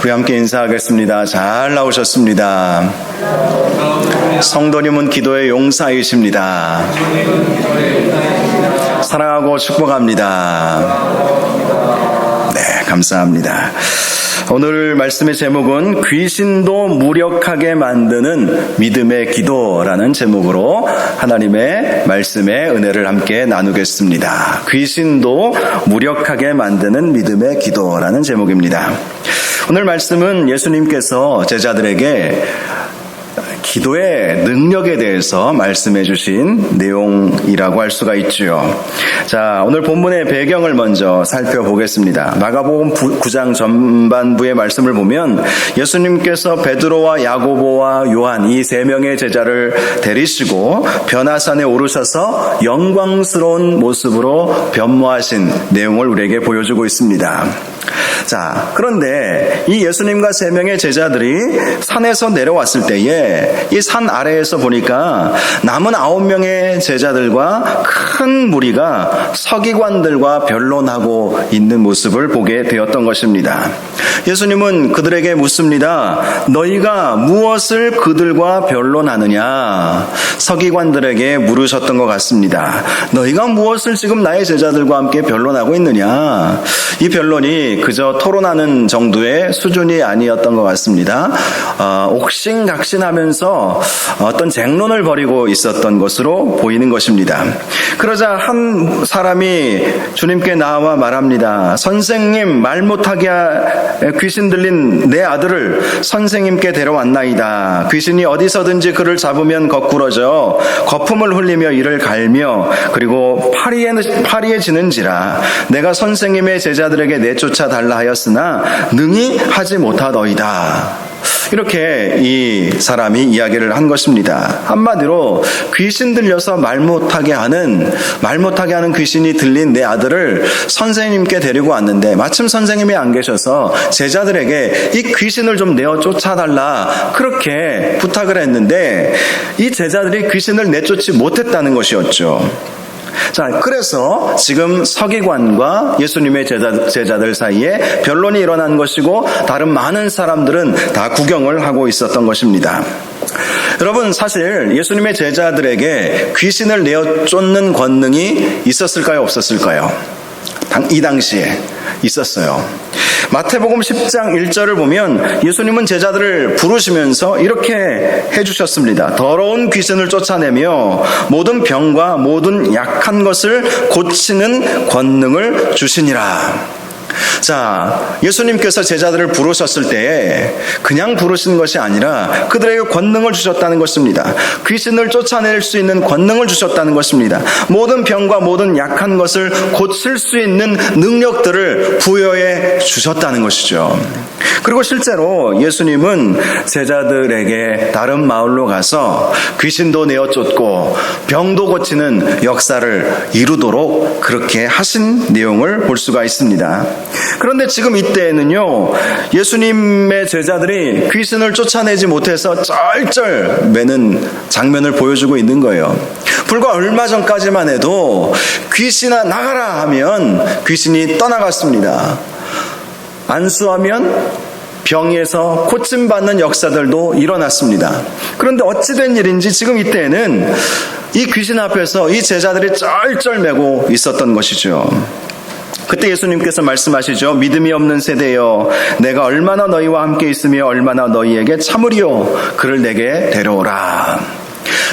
우리 함께 인사하겠습니다. 잘 나오셨습니다. 성도님은 기도의 용사이십니다. 사랑하고 축복합니다. 네, 감사합니다. 오늘 말씀의 제목은 귀신도 무력하게 만드는 믿음의 기도라는 제목으로 하나님의 말씀의 은혜를 함께 나누겠습니다. 귀신도 무력하게 만드는 믿음의 기도라는 제목입니다. 오늘 말씀은 예수님께서 제자들에게 기도의 능력에 대해서 말씀해 주신 내용이라고 할 수가 있죠. 자, 오늘 본문의 배경을 먼저 살펴보겠습니다. 마가복음 9장 전반부의 말씀을 보면 예수님께서 베드로와 야고보와 요한 이 세 명의 제자를 데리시고 변화산에 오르셔서 영광스러운 모습으로 변모하신 내용을 우리에게 보여주고 있습니다. 자, 그런데 이 예수님과 세 명의 제자들이 산에서 내려왔을 때에 이 산 아래에서 보니까 남은 9명의 제자들과 큰 무리가 서기관들과 변론하고 있는 모습을 보게 되었던 것입니다. 예수님은 그들에게 묻습니다. 너희가 무엇을 그들과 변론하느냐? 서기관들에게 물으셨던 것 같습니다. 너희가 무엇을 지금 나의 제자들과 함께 변론하고 있느냐? 이 변론이 그저 토론하는 정도의 수준이 아니었던 것 같습니다. 옥신각신하면서 어떤 쟁론을 벌이고 있었던 것으로 보이는 것입니다. 그러자 한 사람이 주님께 나와 말합니다. 선생님, 말 못하게 귀신 들린 내 아들을 선생님께 데려왔나이다. 귀신이 어디서든지 그를 잡으면 거꾸러져 거품을 흘리며 이를 갈며 그리고 파리에 지는지라 내가 선생님의 제자들에게 내쫓아 달라 하였으나 능히 하지 못하더이다. 이렇게 이 사람이 이야기를 한 것입니다. 한마디로 귀신 들려서 말 못하게 하는 귀신이 들린 내 아들을 선생님께 데리고 왔는데 마침 선생님이 안 계셔서 제자들에게 이 귀신을 좀 내어 쫓아달라 그렇게 부탁을 했는데 이 제자들이 귀신을 내쫓지 못했다는 것이었죠. 자, 그래서 지금 서기관과 예수님의 제자들 사이에 변론이 일어난 것이고 다른 많은 사람들은 다 구경을 하고 있었던 것입니다. 여러분, 사실 예수님의 제자들에게 귀신을 내어 쫓는 권능이 있었을까요? 없었을까요? 이 당시에 있었어요. 마태복음 10장 1절을 보면 예수님은 제자들을 부르시면서 이렇게 해주셨습니다. 더러운 귀신을 쫓아내며 모든 병과 모든 약한 것을 고치는 권능을 주시니라. 자, 예수님께서 제자들을 부르셨을 때에 그냥 부르신 것이 아니라 그들에게 권능을 주셨다는 것입니다. 귀신을 쫓아낼 수 있는 권능을 주셨다는 것입니다. 모든 병과 모든 약한 것을 고칠 수 있는 능력들을 부여해 주셨다는 것이죠. 그리고 실제로 예수님은 제자들에게 다른 마을로 가서 귀신도 내어 쫓고 병도 고치는 역사를 이루도록 그렇게 하신 내용을 볼 수가 있습니다. 그런데 지금 이때에는요, 예수님의 제자들이 귀신을 쫓아내지 못해서 쩔쩔 매는 장면을 보여주고 있는 거예요. 불과 얼마 전까지만 해도 귀신아 나가라 하면 귀신이 떠나갔습니다. 안수하면 병에서 고침받는 역사들도 일어났습니다. 그런데 어찌된 일인지 지금 이때에는 이 귀신 앞에서 이 제자들이 쩔쩔매고 있었던 것이죠. 그때 예수님께서 말씀하시죠. 믿음이 없는 세대여, 내가 얼마나 너희와 함께 있으며 얼마나 너희에게 참으리요. 그를 내게 데려오라.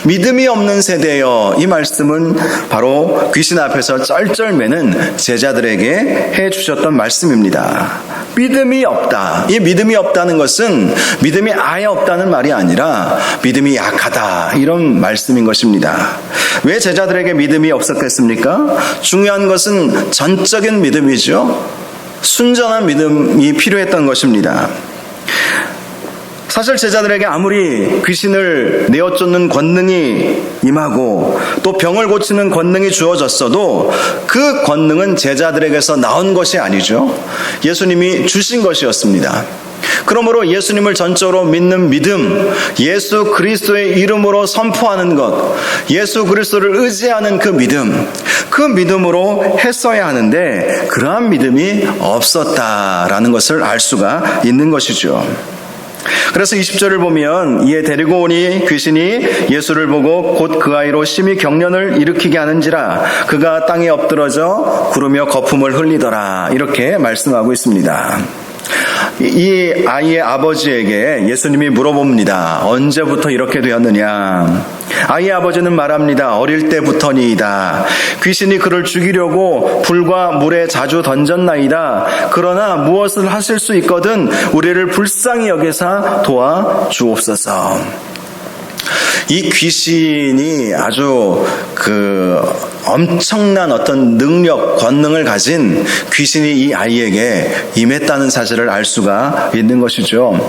믿음이 없는 세대여, 이 말씀은 바로 귀신 앞에서 쩔쩔매는 제자들에게 해주셨던 말씀입니다. 믿음이 없다. 이 믿음이 없다는 것은 믿음이 아예 없다는 말이 아니라 믿음이 약하다, 이런 말씀인 것입니다. 왜 제자들에게 믿음이 없었겠습니까? 중요한 것은 전적인 믿음이죠. 순전한 믿음이 필요했던 것입니다. 사실 제자들에게 아무리 귀신을 내어쫓는 권능이 임하고 또 병을 고치는 권능이 주어졌어도 그 권능은 제자들에게서 나온 것이 아니죠. 예수님이 주신 것이었습니다. 그러므로 예수님을 전적으로 믿는 믿음, 예수 그리스도의 이름으로 선포하는 것, 예수 그리스도를 의지하는 그 믿음으로 했어야 하는데 그러한 믿음이 없었다라는 것을 알 수가 있는 것이죠. 그래서 20절을 보면 이에 데리고 오니 귀신이 예수를 보고 곧 그 아이로 심히 경련을 일으키게 하는지라 그가 땅에 엎드러져 구르며 거품을 흘리더라, 이렇게 말씀하고 있습니다. 이 아이의 아버지에게 예수님이 물어봅니다. 언제부터 이렇게 되었느냐? 아이의 아버지는 말합니다. 어릴 때부터니이다. 귀신이 그를 죽이려고 불과 물에 자주 던졌나이다. 그러나 무엇을 하실 수 있거든 우리를 불쌍히 여기사 도와주옵소서. 이 귀신이 아주 엄청난 어떤 능력, 권능을 가진 귀신이 이 아이에게 임했다는 사실을 알 수가 있는 것이죠.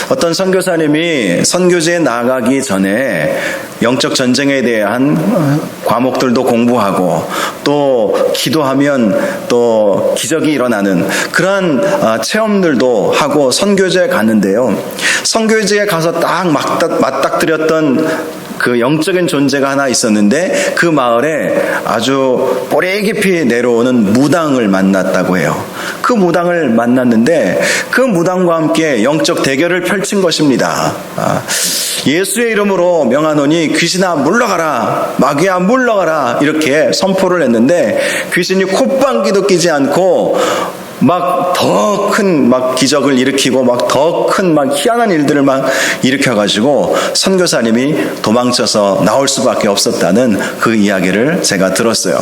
어떤 선교사님이 선교지에 나가기 전에 영적 전쟁에 대한 과목들도 공부하고 또 기도하면 또 기적이 일어나는 그러한 체험들도 하고 선교지에 갔는데요. 선교지에 가서 딱 맞닥뜨렸던 그 영적인 존재가 하나 있었는데 그 마을에 아주 뿌리 깊이 내려오는 무당을 만났다고 해요. 그 무당을 만났는데 그 무당과 함께 영적 대결을 펼친 것입니다. 예수의 이름으로 명하노니 귀신아 물러가라, 마귀야 물러가라, 이렇게 선포를 했는데 귀신이 콧방귀도 끼지 않고 막 더 큰 기적을 일으키고 더 큰 희한한 일들을 일으켜가지고 선교사님이 도망쳐서 나올 수밖에 없었다는 그 이야기를 제가 들었어요.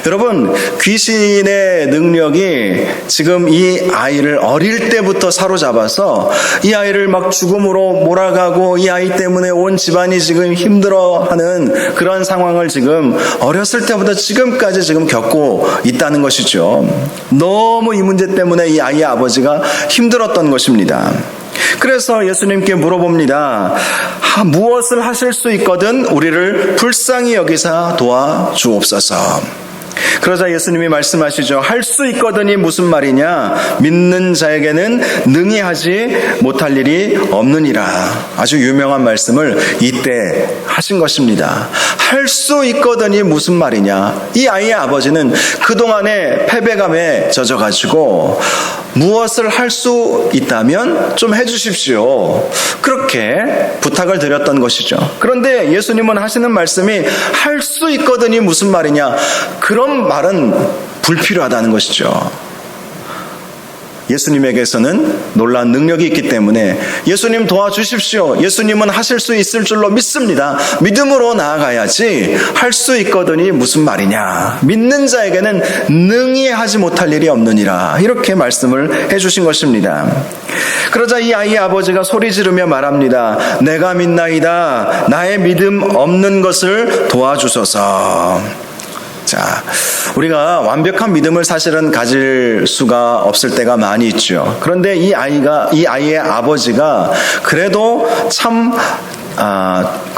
여러분, 귀신의 능력이 지금 이 아이를 어릴 때부터 사로잡아서 이 아이를 죽음으로 몰아가고 이 아이 때문에 온 집안이 지금 힘들어하는 그런 상황을 지금 어렸을 때부터 지금까지 지금 겪고 있다는 것이죠. 너무 이 문제 때문에 이 아이의 아버지가 힘들었던 것입니다. 그래서 예수님께 물어봅니다. 무엇을 하실 수 있거든 우리를 불쌍히 여기사 도와주옵소서. 그러자 예수님이 말씀하시죠. 할 수 있거든이 무슨 말이냐? 믿는 자에게는 능히 하지 못할 일이 없느니라. 아주 유명한 말씀을 이때 하신 것입니다. 할 수 있거든이 무슨 말이냐? 이 아이의 아버지는 그동안에 패배감에 젖어가지고 무엇을 할 수 있다면 좀 해주십시오, 그렇게 부탁을 드렸던 것이죠. 그런데 예수님은 하시는 말씀이 할 수 있거든이 무슨 말이냐? 그런 말은 불필요하다는 것이죠. 예수님에게서는 놀라운 능력이 있기 때문에 예수님 도와주십시오, 예수님은 하실 수 있을 줄로 믿습니다, 믿음으로 나아가야지 할 수 있거든이 무슨 말이냐, 믿는 자에게는 능히 하지 못할 일이 없느니라, 이렇게 말씀을 해주신 것입니다. 그러자 이 아이의 아버지가 소리 지르며 말합니다. 내가 믿나이다, 나의 믿음 없는 것을 도와주소서. 자, 우리가 완벽한 믿음을 사실은 가질 수가 없을 때가 많이 있죠. 그런데 이 아이의 아버지가 그래도 참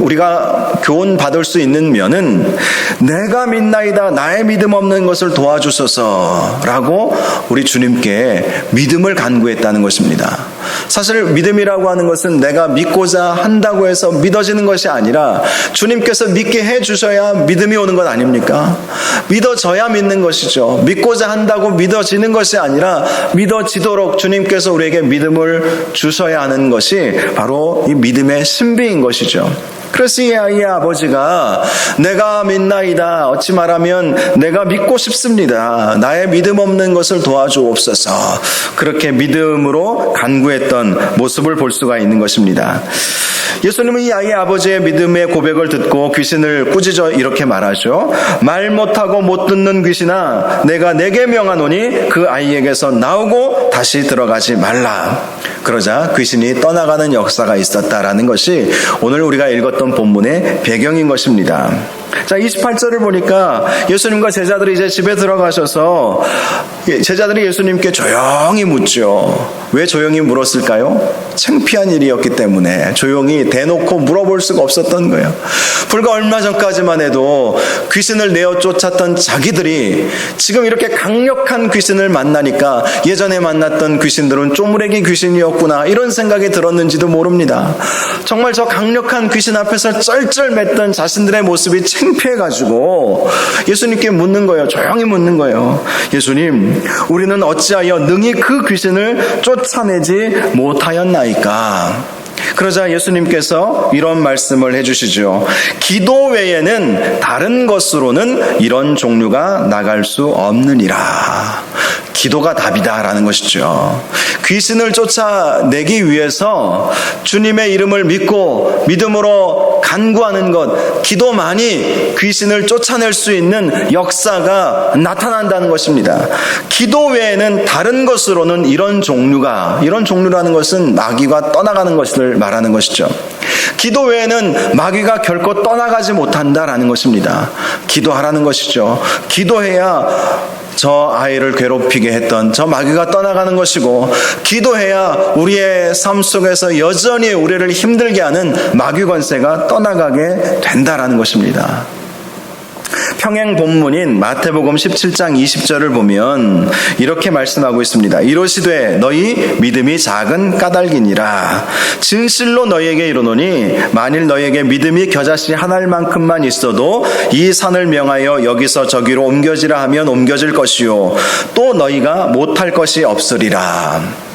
우리가 교훈 받을 수 있는 면은 내가 믿나이다, 나의 믿음 없는 것을 도와주소서라고 우리 주님께 믿음을 간구했다는 것입니다. 사실 믿음이라고 하는 것은 내가 믿고자 한다고 해서 믿어지는 것이 아니라 주님께서 믿게 해주셔야 믿음이 오는 것 아닙니까? 믿어져야 믿는 것이죠. 믿고자 한다고 믿어지는 것이 아니라 믿어지도록 주님께서 우리에게 믿음을 주셔야 하는 것이 바로 이 믿음의 신비인 것이죠. 그래서 이 아이의 아버지가 내가 믿나이다, 어찌 말하면 내가 믿고 싶습니다, 나의 믿음 없는 것을 도와주옵소서, 그렇게 믿음으로 간구했던 모습을 볼 수가 있는 것입니다. 예수님은 이 아이의 아버지의 믿음의 고백을 듣고 귀신을 꾸짖어 이렇게 말하죠. 말 못하고 못 듣는 귀신아, 내가 내게 명하노니 그 아이에게서 나오고 다시 들어가지 말라. 그러자 귀신이 떠나가는 역사가 있었다라는 것이 오늘 우리가 읽었던 본문의 배경인 것입니다. 자, 28절을 보니까 예수님과 제자들이 이제 집에 들어가셔서 제자들이 예수님께 조용히 묻죠. 왜 조용히 물었을까요? 창피한 일이었기 때문에 조용히 대놓고 물어볼 수가 없었던 거예요. 불과 얼마 전까지만 해도 귀신을 내어 쫓았던 자기들이 지금 이렇게 강력한 귀신을 만나니까 예전에 만났던 귀신들은 쪼무레기 귀신이었구나 이런 생각이 들었는지도 모릅니다. 정말 저 강력한 귀신 앞에서 쩔쩔맸던 자신들의 모습이 창피해가지고 예수님께 묻는 거예요. 조용히 묻는 거예요. 예수님, 우리는 어찌하여 능히 그 귀신을 쫓아내지 못하였나이까? 그러자 예수님께서 이런 말씀을 해주시죠. 기도 외에는 다른 것으로는 이런 종류가 나갈 수 없느니라. 기도가 답이다라는 것이죠. 귀신을 쫓아내기 위해서 주님의 이름을 믿고 믿음으로 간구하는 것, 기도만이 귀신을 쫓아낼 수 있는 역사가 나타난다는 것입니다. 기도 외에는 다른 것으로는 이런 종류라는 것은 마귀가 떠나가는 것을 말하는 것이죠. 기도 외에는 마귀가 결코 떠나가지 못한다라는 것입니다. 기도하라는 것이죠. 기도해야 저 아이를 괴롭히게 했던 저 마귀가 떠나가는 것이고, 기도해야 우리의 삶 속에서 여전히 우리를 힘들게 하는 마귀 권세가 떠나가게 된다라는 것입니다. 평행 본문인 마태복음 17장 20절을 보면 이렇게 말씀하고 있습니다. 이러시되 너희 믿음이 작은 까닭이니라. 진실로 너희에게 이르노니 만일 너희에게 믿음이 겨자씨 한 알만큼만 있어도 이 산을 명하여 여기서 저기로 옮겨지라 하면 옮겨질 것이요 또 너희가 못할 것이 없으리라.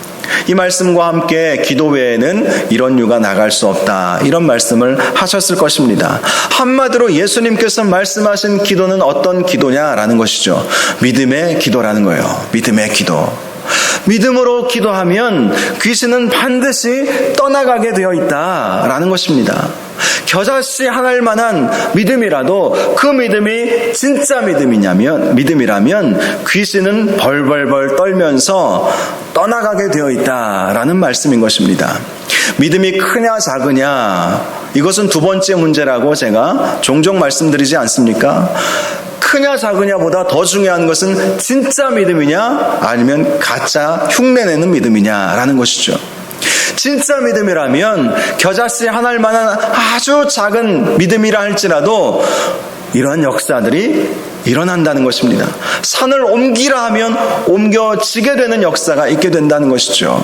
이 말씀과 함께 기도 외에는 이런 유가 나갈 수 없다, 이런 말씀을 하셨을 것입니다. 한마디로 예수님께서 말씀하신 기도는 어떤 기도냐라는 것이죠. 믿음의 기도라는 거예요. 믿음의 기도. 믿음으로 기도하면 귀신은 반드시 떠나가게 되어 있다라는 것입니다. 겨자씨 한 알만한 믿음이라도 그 믿음이 진짜 믿음이라면 귀신은 벌벌벌 떨면서 떠나가게 되어 있다라는 말씀인 것입니다. 믿음이 크냐 작으냐, 이것은 두 번째 문제라고 제가 종종 말씀드리지 않습니까? 크냐 작으냐보다 더 중요한 것은 진짜 믿음이냐 아니면 가짜 흉내내는 믿음이냐라는 것이죠. 진짜 믿음이라면 겨자씨 한 알만한 아주 작은 믿음이라 할지라도 이런 역사들이 일어난다는 것입니다. 산을 옮기라 하면 옮겨지게 되는 역사가 있게 된다는 것이죠.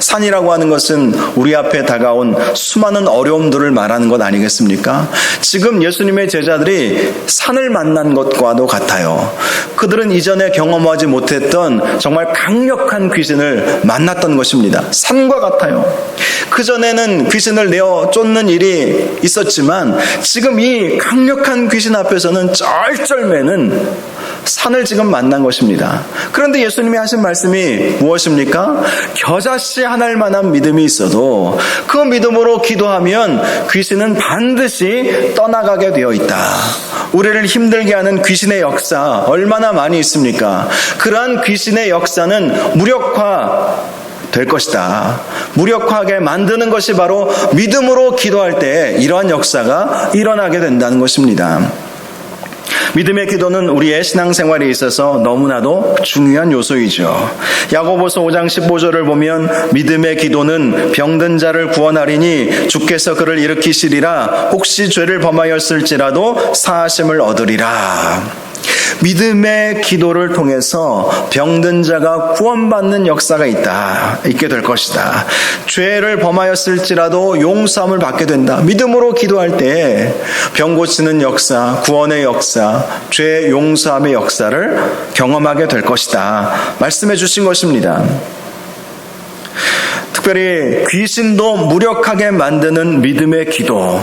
산이라고 하는 것은 우리 앞에 다가온 수많은 어려움들을 말하는 것 아니겠습니까? 지금 예수님의 제자들이 산을 만난 것과도 같아요. 그들은 이전에 경험하지 못했던 정말 강력한 귀신을 만났던 것입니다. 산과 같아요. 그전에는 귀신을 내어 쫓는 일이 있었지만 지금 이 강력한 귀신 앞에서는 쩔쩔매는 산을 지금 만난 것입니다. 그런데 예수님이 하신 말씀이 무엇입니까? 겨자씨 한 알만한 믿음이 있어도 그 믿음으로 기도하면 귀신은 반드시 떠나가게 되어 있다. 우리를 힘들게 하는 귀신의 역사 얼마나 많이 있습니까? 그러한 귀신의 역사는 무력화 될 것이다. 무력화하게 만드는 것이 바로 믿음으로 기도할 때 이러한 역사가 일어나게 된다는 것입니다. 믿음의 기도는 우리의 신앙생활에 있어서 너무나도 중요한 요소이죠. 야고보서 5장 15절을 보면 믿음의 기도는 병든 자를 구원하리니 주께서 그를 일으키시리라. 혹시 죄를 범하였을지라도 사하심을 얻으리라. 믿음의 기도를 통해서 병든 자가 구원받는 역사가 있게 될 것이다. 죄를 범하였을지라도 용서함을 받게 된다. 믿음으로 기도할 때 병 고치는 역사, 구원의 역사, 죄 용서함의 역사를 경험하게 될 것이다. 말씀해 주신 것입니다. 특별히 귀신도 무력하게 만드는 믿음의 기도.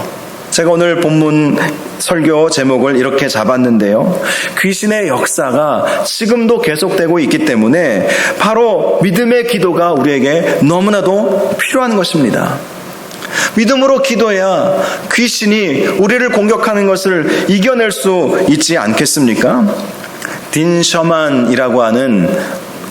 제가 오늘 본문 설교 제목을 이렇게 잡았는데요. 귀신의 역사가 지금도 계속되고 있기 때문에 바로 믿음의 기도가 우리에게 너무나도 필요한 것입니다. 믿음으로 기도해야 귀신이 우리를 공격하는 것을 이겨낼 수 있지 않겠습니까? 딘 셔만이라고 하는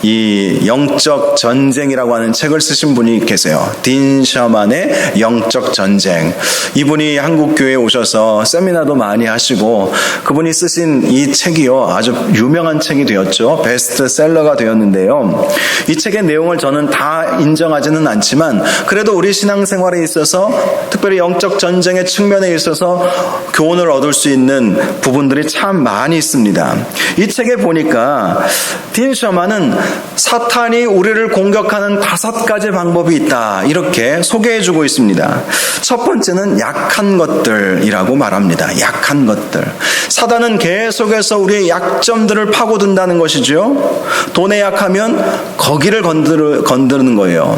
이 영적 전쟁이라고 하는 책을 쓰신 분이 계세요. 딘 셔만의 영적 전쟁. 이분이 한국 교회에 오셔서 세미나도 많이 하시고 그분이 쓰신 이 책이요 아주 유명한 책이 되었죠. 베스트셀러가 되었는데요. 이 책의 내용을 저는 다 인정하지는 않지만 그래도 우리 신앙생활에 있어서 특별히 영적 전쟁의 측면에 있어서 교훈을 얻을 수 있는 부분들이 참 많이 있습니다. 이 책에 보니까 딘 셔만은 사탄이 우리를 공격하는 5가지 방법이 있다 이렇게 소개해주고 있습니다. 첫 번째는 약한 것들이라고 말합니다. 약한 것들. 사단은 계속해서 우리의 약점들을 파고든다는 것이죠. 돈에 약하면 거기를 건드는 거예요.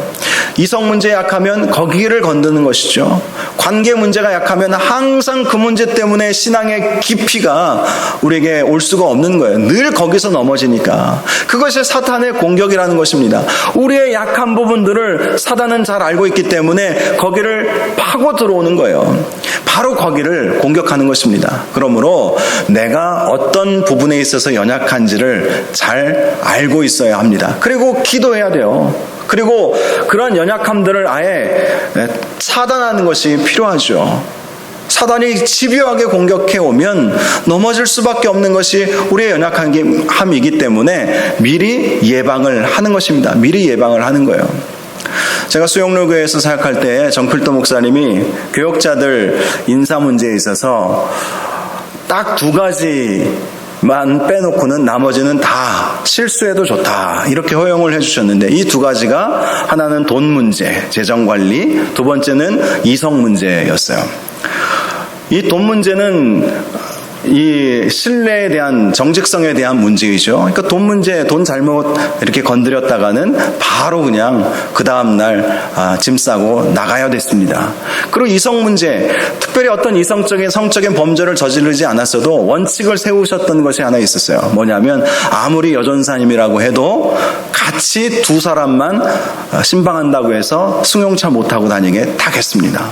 이성 문제에 약하면 거기를 건드는 것이죠. 관계 문제가 약하면 항상 그 문제 때문에 신앙의 깊이가 우리에게 올 수가 없는 거예요. 늘 거기서 넘어지니까. 그것이 사탄의 공격이라는 것입니다. 우리의 약한 부분들을 사단은 잘 알고 있기 때문에 거기를 파고 들어오는 거예요. 바로 거기를 공격하는 것입니다. 그러므로 내가 어떤 부분에 있어서 연약한지를 잘 알고 있어야 합니다. 그리고 기도해야 돼요. 그리고 그런 연약함들을 아예 차단하는 것이 필요하죠. 사단이 집요하게 공격해 오면 넘어질 수밖에 없는 것이 우리의 연약함이기 때문에 미리 예방을 하는 것입니다. 미리 예방을 하는 거예요. 제가 수영로교회에서 사역할 때 정필도 목사님이 교역자들 인사 문제에 있어서 딱 2가지만 빼놓고는 나머지는 다 실수해도 좋다 이렇게 허용을 해주셨는데 이 2가지가 하나는 돈 문제, 재정관리, 2번째는 이성 문제였어요. 이 돈 문제는 이 신뢰에 대한 정직성에 대한 문제이죠. 그러니까 돈 문제, 돈 잘못 이렇게 건드렸다가는 바로 그냥 그 다음날 짐 싸고 나가야 됐습니다. 그리고 이성 문제, 특별히 어떤 이성적인 성적인 범죄를 저지르지 않았어도 원칙을 세우셨던 것이 하나 있었어요. 뭐냐면 아무리 여전사님이라고 해도 같이 2사람만 신방한다고 해서 승용차 못 타고 다니게 타겠습니다.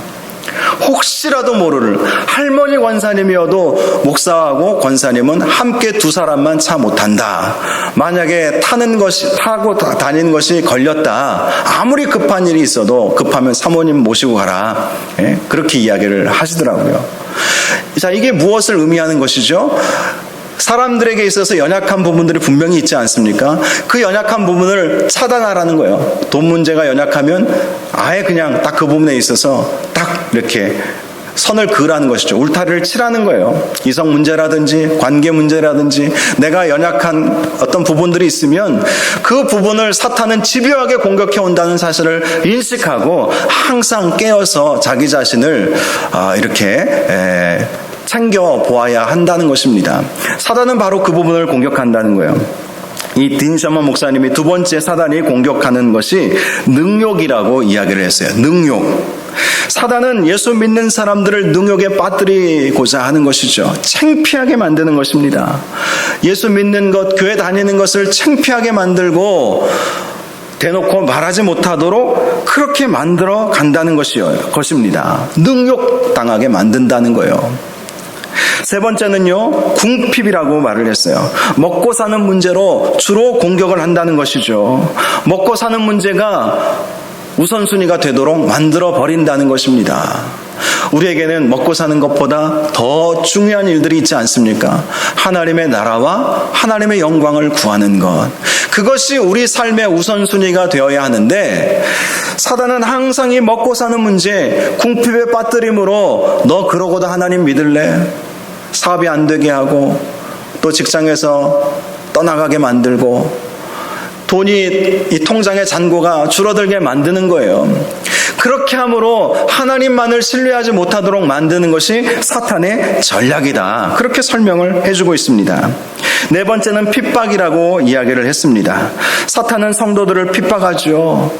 혹시라도 모를 할머니 권사님이어도 목사하고 권사님은 함께 2사람만 차 못 탄다. 만약에 타고 다니는 것이 걸렸다. 아무리 급한 일이 있어도 급하면 사모님 모시고 가라. 예? 그렇게 이야기를 하시더라고요. 자, 이게 무엇을 의미하는 것이죠? 사람들에게 있어서 연약한 부분들이 분명히 있지 않습니까? 그 연약한 부분을 차단하라는 거예요. 돈 문제가 연약하면 아예 그냥 딱 그 부분에 있어서 딱 이렇게 선을 그으라는 것이죠. 울타리를 치라는 거예요. 이성 문제라든지 관계 문제라든지 내가 연약한 어떤 부분들이 있으면 그 부분을 사탄은 집요하게 공격해 온다는 사실을 인식하고 항상 깨어서 자기 자신을 이렇게 챙겨 보아야 한다는 것입니다. 사단은 바로 그 부분을 공격한다는 거예요. 이 딘 셔먼 목사님이 2번째 사단이 공격하는 것이 능욕이라고 이야기를 했어요. 능욕. 사단은 예수 믿는 사람들을 능욕에 빠뜨리고자 하는 것이죠. 창피하게 만드는 것입니다. 예수 믿는 것, 교회 다니는 것을 창피하게 만들고 대놓고 말하지 못하도록 그렇게 만들어 간다는 것입니다. 능욕당하게 만든다는 거예요. 3번째는요, 궁핍이라고 말을 했어요. 먹고 사는 문제로 주로 공격을 한다는 것이죠. 먹고 사는 문제가 우선순위가 되도록 만들어 버린다는 것입니다. 우리에게는 먹고 사는 것보다 더 중요한 일들이 있지 않습니까? 하나님의 나라와 하나님의 영광을 구하는 것. 그것이 우리 삶의 우선순위가 되어야 하는데 사단은 항상 이 먹고 사는 문제, 궁핍에 빠뜨림으로 너 그러고도 하나님 믿을래? 사업이 안 되게 하고 또 직장에서 떠나가게 만들고 돈이 이 통장의 잔고가 줄어들게 만드는 거예요. 그렇게 함으로 하나님만을 신뢰하지 못하도록 만드는 것이 사탄의 전략이다. 그렇게 설명을 해주고 있습니다. 4번째는 핍박이라고 이야기를 했습니다. 사탄은 성도들을 핍박하죠.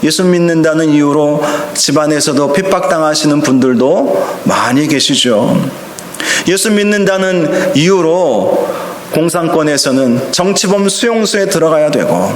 예수 믿는다는 이유로 집안에서도 핍박당하시는 분들도 많이 계시죠. 예수 믿는다는 이유로 공산권에서는 정치범 수용소에 들어가야 되고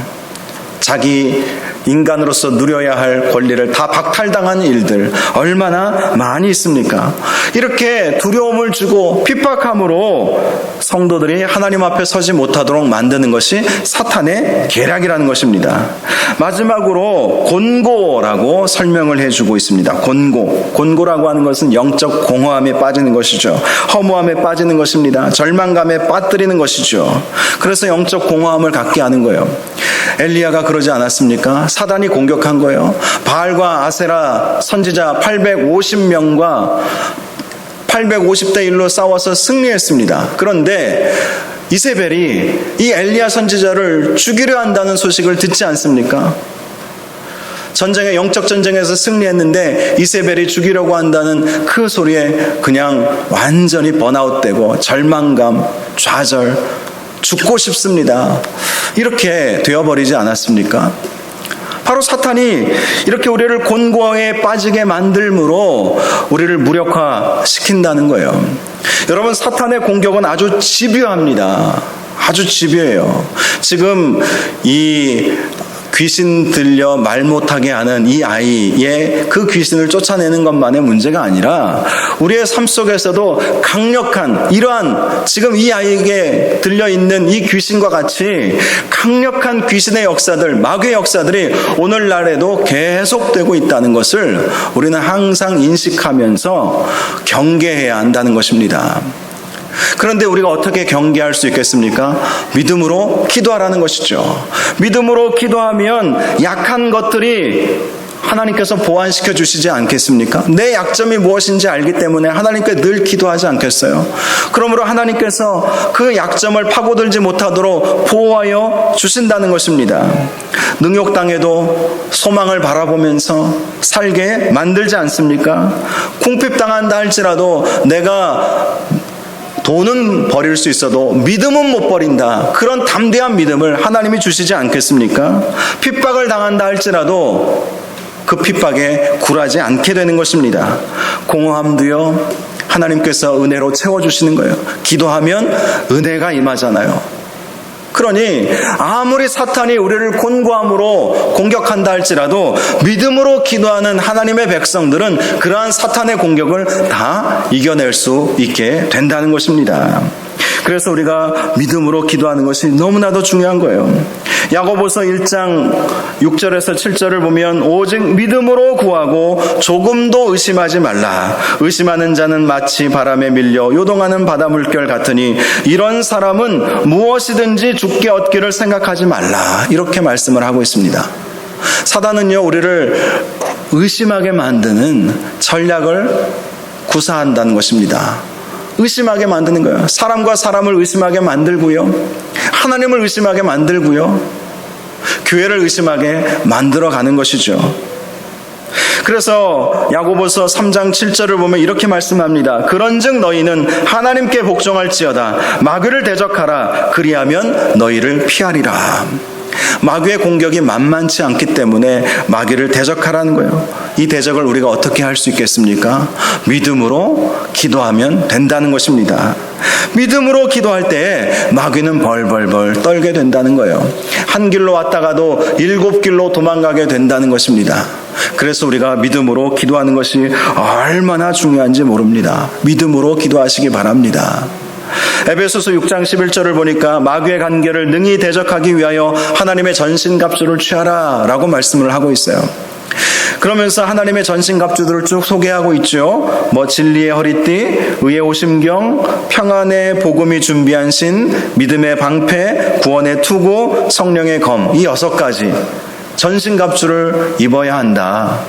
자기 인간으로서 누려야 할 권리를 다 박탈당한 일들 얼마나 많이 있습니까? 이렇게 두려움을 주고 핍박함으로 성도들이 하나님 앞에 서지 못하도록 만드는 것이 사탄의 계략이라는 것입니다. 마지막으로 곤고라고 설명을 해주고 있습니다. 곤고라고 하는 것은 영적 공허함에 빠지는 것이죠. 허무함에 빠지는 것입니다. 절망감에 빠뜨리는 것이죠. 그래서 영적 공허함을 갖게 하는 거예요. 엘리야가 그러지 않았습니까? 사단이 공격한 거예요. 바알과 아세라 선지자 850명과 850대 1로 싸워서 승리했습니다. 그런데 이세벨이 이 엘리야 선지자를 죽이려 한다는 소식을 듣지 않습니까? 전쟁에 영적 전쟁에서 승리했는데 이세벨이 죽이려고 한다는 그 소리에 그냥 완전히 번아웃되고 절망감, 좌절, 죽고 싶습니다. 이렇게 되어버리지 않았습니까? 바로 사탄이 이렇게 우리를 곤고에 빠지게 만들므로 우리를 무력화시킨다는 거예요. 여러분, 사탄의 공격은 아주 집요합니다. 아주 집요해요. 지금 이 귀신 들려 말 못하게 하는 이 아이의 그 귀신을 쫓아내는 것만의 문제가 아니라 우리의 삶 속에서도 강력한 이러한 지금 이 아이에게 들려있는 이 귀신과 같이 강력한 귀신의 역사들, 마귀의 역사들이 오늘날에도 계속되고 있다는 것을 우리는 항상 인식하면서 경계해야 한다는 것입니다. 그런데 우리가 어떻게 경계할 수 있겠습니까? 믿음으로 기도하라는 것이죠. 믿음으로 기도하면 약한 것들이 하나님께서 보완시켜 주시지 않겠습니까? 내 약점이 무엇인지 알기 때문에 하나님께 늘 기도하지 않겠어요? 그러므로 하나님께서 그 약점을 파고들지 못하도록 보호하여 주신다는 것입니다. 능욕당해도 소망을 바라보면서 살게 만들지 않습니까? 궁핍당한다 할지라도 내가 돈은 버릴 수 있어도 믿음은 못 버린다. 그런 담대한 믿음을 하나님이 주시지 않겠습니까? 핍박을 당한다 할지라도 그 핍박에 굴하지 않게 되는 것입니다. 공허함도요, 하나님께서 은혜로 채워주시는 거예요. 기도하면 은혜가 임하잖아요. 그러니 아무리 사탄이 우리를 곤고함으로 공격한다 할지라도 믿음으로 기도하는 하나님의 백성들은 그러한 사탄의 공격을 다 이겨낼 수 있게 된다는 것입니다. 그래서 우리가 믿음으로 기도하는 것이 너무나도 중요한 거예요. 야고보서 1장 6절에서 7절을 보면 오직 믿음으로 구하고 조금도 의심하지 말라. 의심하는 자는 마치 바람에 밀려 요동하는 바다 물결 같으니 이런 사람은 무엇이든지 죽게 얻기를 생각하지 말라. 이렇게 말씀을 하고 있습니다. 사단은요, 우리를 의심하게 만드는 전략을 구사한다는 것입니다. 의심하게 만드는 거예요. 사람과 사람을 의심하게 만들고요, 하나님을 의심하게 만들고요, 교회를 의심하게 만들어 가는 것이죠. 그래서 야고보서 3장 7절을 보면 이렇게 말씀합니다. 그런즉 너희는 하나님께 복종할지어다. 마귀를 대적하라. 그리하면 너희를 피하리라. 마귀의 공격이 만만치 않기 때문에 마귀를 대적하라는 거예요. 이 대적을 우리가 어떻게 할 수 있겠습니까? 믿음으로 기도하면 된다는 것입니다. 믿음으로 기도할 때 마귀는 벌벌벌 떨게 된다는 거예요. 한 길로 왔다가도 7길로 도망가게 된다는 것입니다. 그래서 우리가 믿음으로 기도하는 것이 얼마나 중요한지 모릅니다. 믿음으로 기도하시기 바랍니다. 에베소서 6장 11절을 보니까 마귀의 관계를 능히 대적하기 위하여 하나님의 전신갑주를 취하라 라고 말씀을 하고 있어요. 그러면서 하나님의 전신갑주들을 쭉 소개하고 있죠. 진리의 허리띠, 의의 오심경, 평안의 복음이 준비한 신, 믿음의 방패, 구원의 투구, 성령의 검, 이 6가지 전신갑주를 입어야 한다.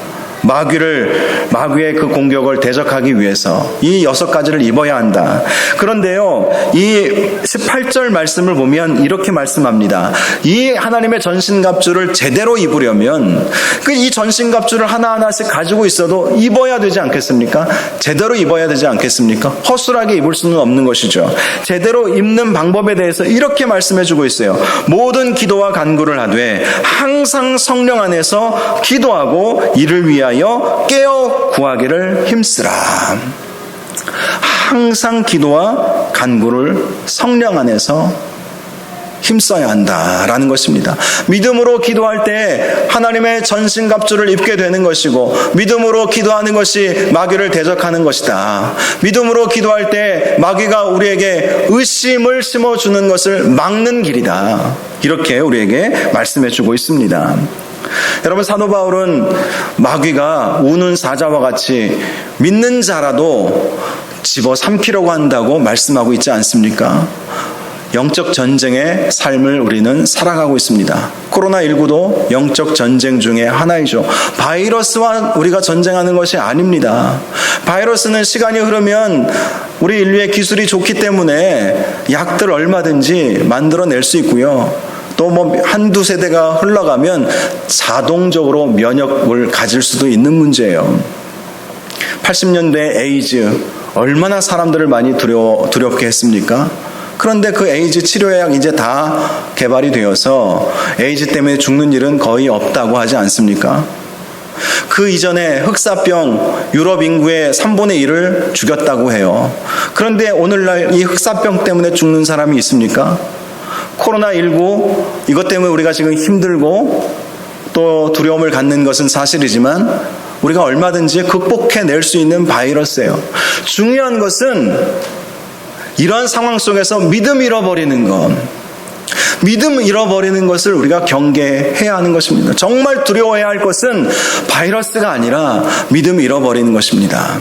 마귀의 그 공격을 대적하기 위해서 이 6가지를 입어야 한다. 그런데요, 이 18절 말씀을 보면 이렇게 말씀합니다. 이 하나님의 전신갑주를 제대로 입으려면 이 전신갑주를 하나하나씩 가지고 있어도 입어야 되지 않겠습니까? 제대로 입어야 되지 않겠습니까? 허술하게 입을 수는 없는 것이죠. 제대로 입는 방법에 대해서 이렇게 말씀해주고 있어요. 모든 기도와 간구를 하되 항상 성령 안에서 기도하고 이를 위하여 깨어 구하기를 힘쓰라. 항상 기도와 간구를 성령 안에서 힘써야 한다라는 것입니다. 믿음으로 기도할 때 하나님의 전신갑주를 입게 되는 것이고, 믿음으로 기도하는 것이 마귀를 대적하는 것이다. 믿음으로 기도할 때 마귀가 우리에게 의심을 심어주는 것을 막는 길이다. 이렇게 우리에게 말씀해주고 있습니다. 여러분, 사도 바울은 마귀가 우는 사자와 같이 믿는 자라도 집어삼키려고 한다고 말씀하고 있지 않습니까? 영적 전쟁의 삶을 우리는 살아가고 있습니다. 코로나19도 영적 전쟁 중에 하나이죠. 바이러스와 우리가 전쟁하는 것이 아닙니다. 바이러스는 시간이 흐르면 우리 인류의 기술이 좋기 때문에 약들 얼마든지 만들어낼 수 있고요. 또 한두 세대가 흘러가면 자동적으로 면역을 가질 수도 있는 문제예요. 80년대 에이즈 얼마나 사람들을 많이 두렵게 했습니까? 그런데 그 에이즈 치료약 이제 다 개발이 되어서 에이즈 때문에 죽는 일은 거의 없다고 하지 않습니까? 그 이전에 흑사병 유럽 인구의 3분의 1을 죽였다고 해요. 그런데 오늘날 이 흑사병 때문에 죽는 사람이 있습니까? 코로나19 이것 때문에 우리가 지금 힘들고 또 두려움을 갖는 것은 사실이지만 우리가 얼마든지 극복해낼 수 있는 바이러스예요. 중요한 것은 이러한 상황 속에서 믿음 잃어버리는 것, 믿음 잃어버리는 것을 우리가 경계해야 하는 것입니다. 정말 두려워해야 할 것은 바이러스가 아니라 믿음 잃어버리는 것입니다.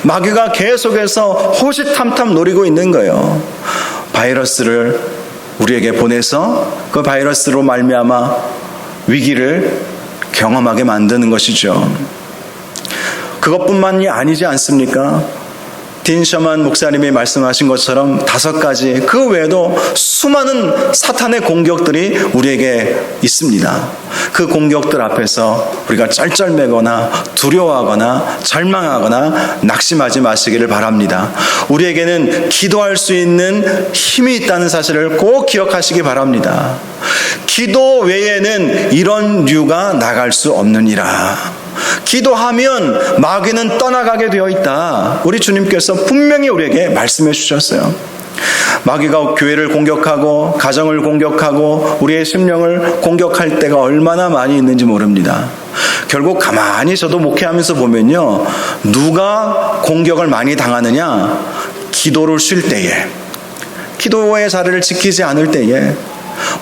마귀가 계속해서 호시탐탐 노리고 있는 거예요. 바이러스를 우리에게 보내서 그 바이러스로 말미암아 위기를 경험하게 만드는 것이죠. 그것뿐만이 아니지 않습니까? 딘 셔먼 목사님이 말씀하신 것처럼 5가지 그 외에도 수많은 사탄의 공격들이 우리에게 있습니다. 그 공격들 앞에서 우리가 쩔쩔매거나 두려워하거나 절망하거나 낙심하지 마시기를 바랍니다. 우리에게는 기도할 수 있는 힘이 있다는 사실을 꼭 기억하시기 바랍니다. 기도 외에는 이런 류가 나갈 수 없느니라. 기도하면 마귀는 떠나가게 되어 있다. 우리 주님께서 분명히 우리에게 말씀해 주셨어요. 마귀가 교회를 공격하고 가정을 공격하고 우리의 심령을 공격할 때가 얼마나 많이 있는지 모릅니다. 결국 가만히 저도 목회하면서 보면요, 누가 공격을 많이 당하느냐? 기도를 쉴 때에, 기도의 자리를 지키지 않을 때에,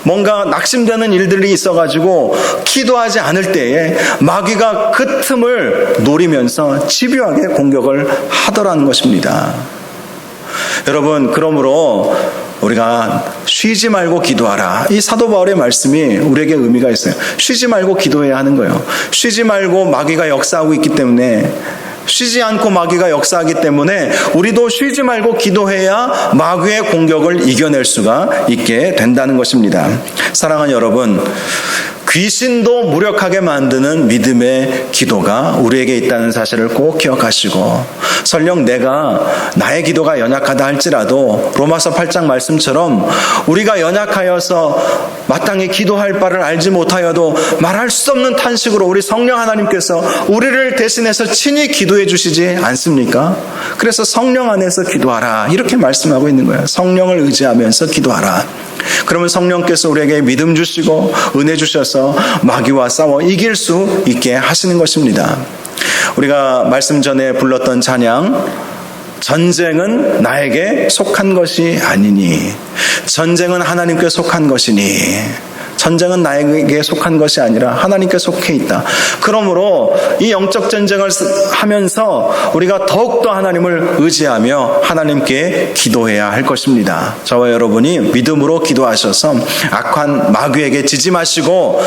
뭔가 낙심되는 일들이 있어가지고 기도하지 않을 때에 마귀가 그 틈을 노리면서 집요하게 공격을 하더라는 것입니다. 여러분, 그러므로 우리가 쉬지 말고 기도하라. 이 사도 바울의 말씀이 우리에게 의미가 있어요. 쉬지 말고 기도해야 하는 거예요. 쉬지 말고 마귀가 역사하고 있기 때문에, 쉬지 않고 마귀가 역사하기 때문에 우리도 쉬지 말고 기도해야 마귀의 공격을 이겨낼 수가 있게 된다는 것입니다. 사랑하는 여러분, 귀신도 무력하게 만드는 믿음의 기도가 우리에게 있다는 사실을 꼭 기억하시고, 설령 내가 나의 기도가 연약하다 할지라도 로마서 8장 말씀처럼 우리가 연약하여서 마땅히 기도할 바를 알지 못하여도 말할 수 없는 탄식으로 우리 성령 하나님께서 우리를 대신해서 친히 기도해 주시지 않습니까? 그래서 성령 안에서 기도하라, 이렇게 말씀하고 있는 거예요. 성령을 의지하면서 기도하라. 그러면 성령께서 우리에게 믿음 주시고 은혜 주셔서 마귀와 싸워 이길 수 있게 하시는 것입니다. 우리가 말씀 전에 불렀던 찬양, 전쟁은 나에게 속한 것이 아니니, 전쟁은 하나님께 속한 것이니, 전쟁은 나에게 속한 것이 아니라 하나님께 속해 있다. 그러므로 이 영적 전쟁을 하면서 우리가 더욱더 하나님을 의지하며 하나님께 기도해야 할 것입니다. 저와 여러분이 믿음으로 기도하셔서 악한 마귀에게 지지 마시고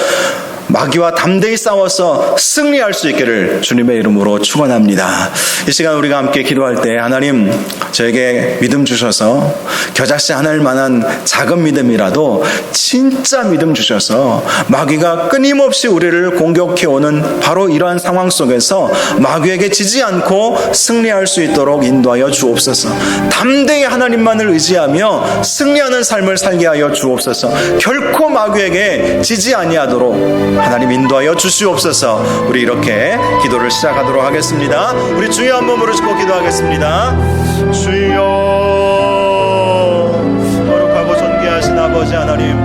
마귀와 담대히 싸워서 승리할 수 있기를 주님의 이름으로 축원합니다. 이 시간 우리가 함께 기도할 때, 하나님 저에게 믿음 주셔서 겨자씨 하나일 만한 작은 믿음이라도 진짜 믿음 주셔서 마귀가 끊임없이 우리를 공격해오는 바로 이러한 상황 속에서 마귀에게 지지 않고 승리할 수 있도록 인도하여 주옵소서. 담대히 하나님만을 의지하며 승리하는 삶을 살게 하여 주옵소서. 결코 마귀에게 지지 아니하도록 하나님 인도하여 주시옵소서. 우리 이렇게 기도를 시작하도록 하겠습니다. 우리 주여 한 몸으로 짓고 기도하겠습니다. 주여, 거룩하고 존귀하신 아버지 하나님,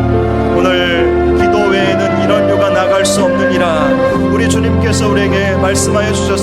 오늘 기도 외에는 이런 유가 나갈 수 없느니라 우리 주님께서 우리에게 말씀하여 주셨습니다.